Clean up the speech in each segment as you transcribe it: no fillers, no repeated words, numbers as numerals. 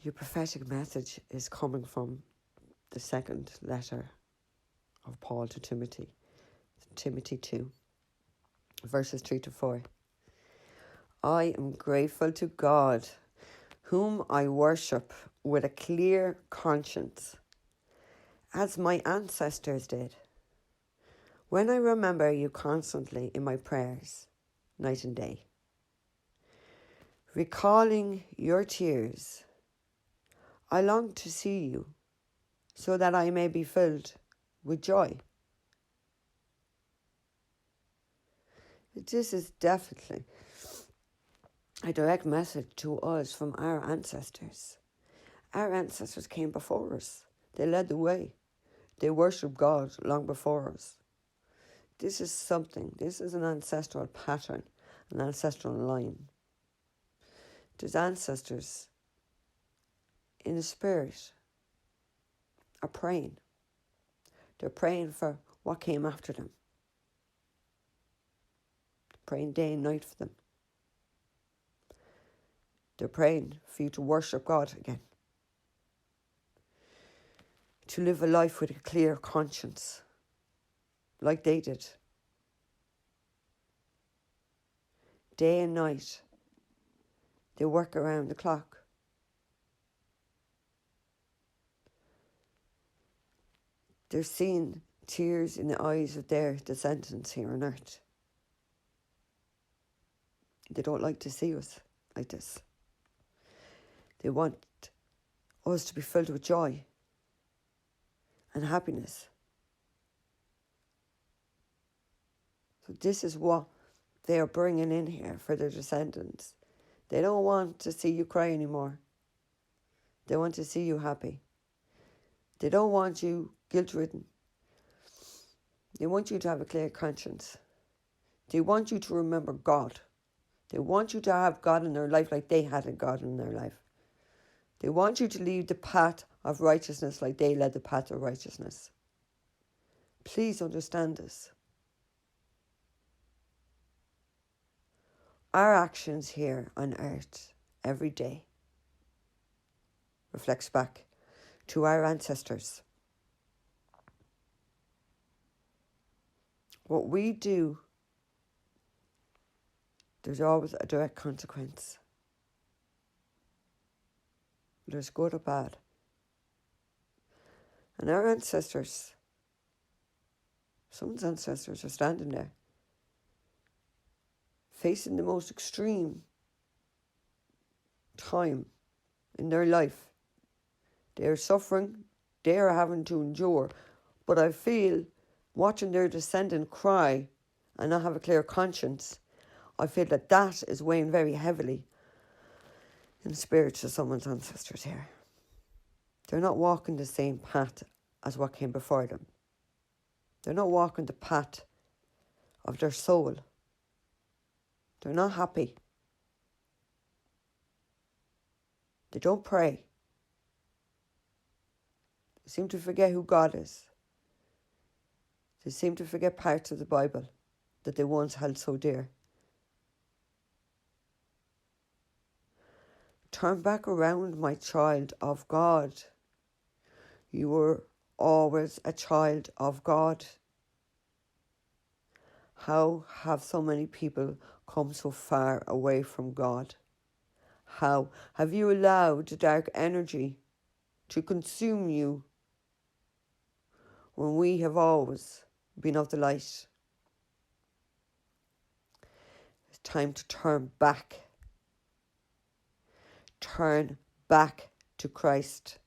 Your prophetic message is coming from the second letter of Paul to Timothy, Timothy 2, verses 3 to 4. I am grateful to God, whom I worship with a clear conscience, as my ancestors did. When I remember you constantly in my prayers, night and day, recalling your tears, I long to see you, so that I may be filled with joy. This is definitely a direct message to us from our ancestors. Our ancestors came before us. They led the way. They worshipped God long before us. This is an ancestral pattern, an ancestral line. These ancestors in the spirit are praying. They're praying for what came after them. Praying day and night for them. They're praying for you to worship God again. To live a life with a clear conscience, like they did. Day and night, they work around the clock. They're seeing tears in the eyes of their descendants here on earth. They don't like to see us like this. They want us to be filled with joy and happiness. So this is what they are bringing in here for their descendants. They don't want to see you cry anymore. They want to see you happy. They don't want you guilt-ridden. They want you to have a clear conscience. They want you to remember God. They want you to have God in their life like they had a God in their life. They want you to lead the path of righteousness like they led the path of righteousness. Please understand this. Our actions here on earth every day reflects back to our ancestors. What we do, there's always a direct consequence. There's good or bad. And our ancestors, someone's ancestors are standing there, facing the most extreme time in their life. They are suffering, they are having to endure. But I feel, watching their descendant cry and not have a clear conscience, I feel that is weighing very heavily in the spirits of someone's ancestors here. They're not walking the same path as what came before them. They're not walking the path of their soul. They're not happy. They don't pray. They seem to forget who God is. They seem to forget parts of the Bible that they once held so dear. Turn back around, my child of God. You were always a child of God. How have so many people come so far away from God? How have you allowed the dark energy to consume you when we have always been of the light? It's time to turn back. Turn back to Christ.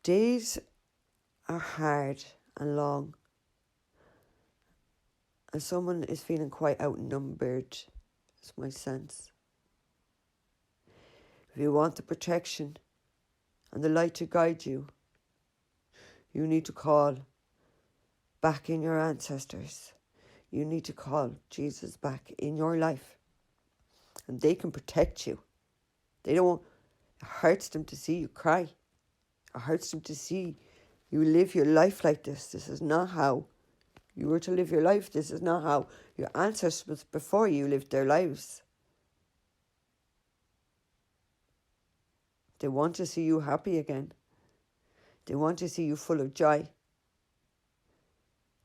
Days are hard and long, and someone is feeling quite outnumbered, is my sense. If you want the protection and the light to guide you, you need to call back in your ancestors. You need to call Jesus back in your life, and they can protect you. It hurts them to see you cry. It hurts them to see you live your life like this. This is not how you were to live your life. This is not how your ancestors before you lived their lives. They want to see you happy again. They want to see you full of joy.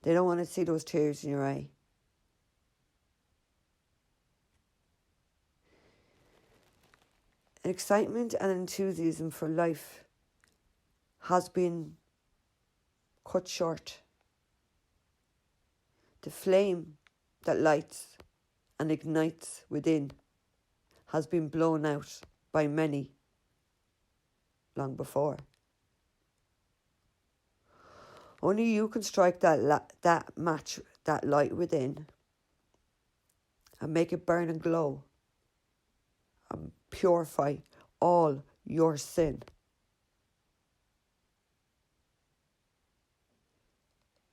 They don't want to see those tears in your eye. Excitement and enthusiasm for life has been cut short. The flame that lights and ignites within has been blown out by many long before. Only you can strike that match, that light within, and make it burn and glow and purify all your sin.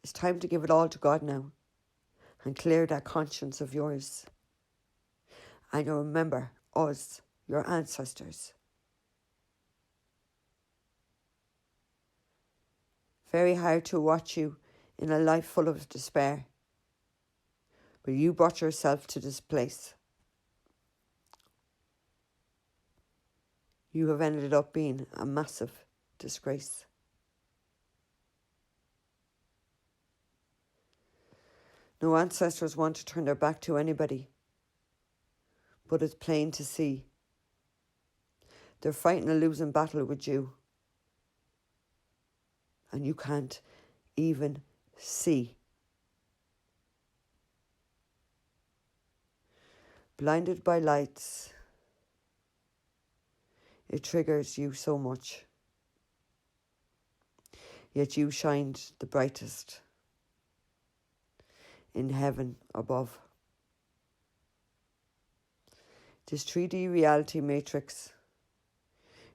It's time to give it all to God now and clear that conscience of yours. And you remember us, your ancestors. Very hard to watch you in a life full of despair. But you brought yourself to this place. You have ended up being a massive disgrace. No ancestors want to turn their back to anybody. But it's plain to see. They're fighting a losing battle with you. And you can't even see. Blinded by lights, it triggers you so much. Yet you shined the brightest in heaven above. This 3D reality matrix,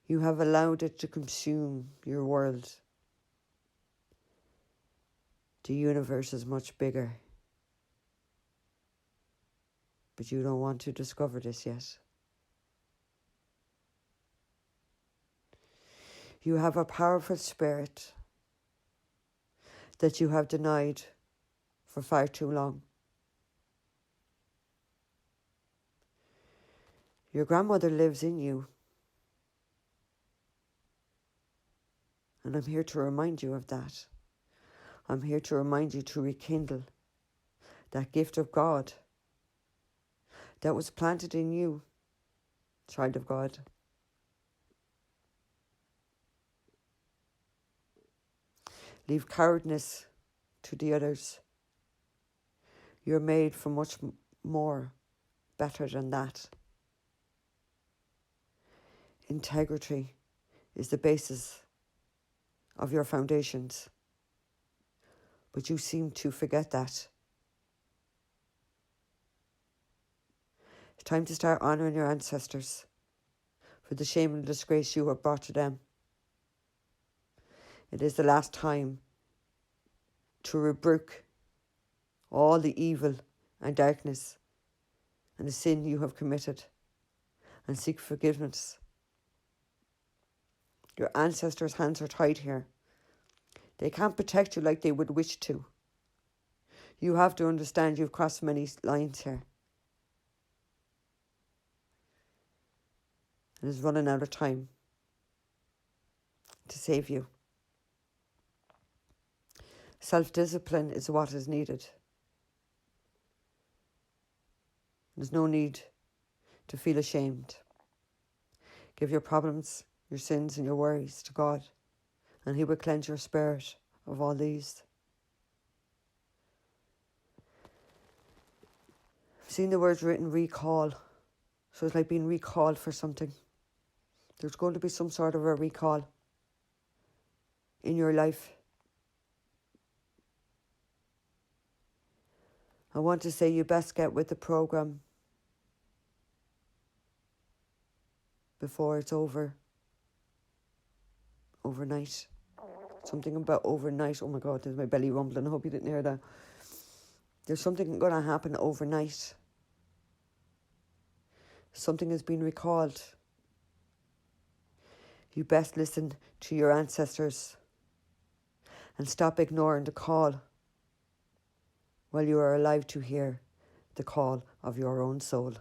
you have allowed it to consume your world. The universe is much bigger. But you don't want to discover this yet. You have a powerful spirit that you have denied for far too long. Your grandmother lives in you. And I'm here to remind you of that. I'm here to remind you to rekindle that gift of God that was planted in you, child of God. Leave cowardness to the others. You're made for much more, better than that. Integrity is the basis of your foundations. But you seem to forget that. It's time to start honouring your ancestors for the shame and disgrace you have brought to them. It is the last time to rebuke all the evil and darkness and the sin you have committed and seek forgiveness. Your ancestors' hands are tied here. They can't protect you like they would wish to. You have to understand you've crossed many lines here. And it's running out of time to save you. Self-discipline is what is needed. There's no need to feel ashamed. Give your problems, your sins and your worries to God, and He will cleanse your spirit of all these. I've seen the words written recall. So it's like being recalled for something. There's going to be some sort of a recall in your life. I want to say you best get with the program before it's over. Overnight. Something about overnight. Oh my God, there's my belly rumbling. I hope you didn't hear that. There's something going to happen overnight. Something has been recalled. You best listen to your ancestors and stop ignoring the call while you are alive to hear the call of your own soul.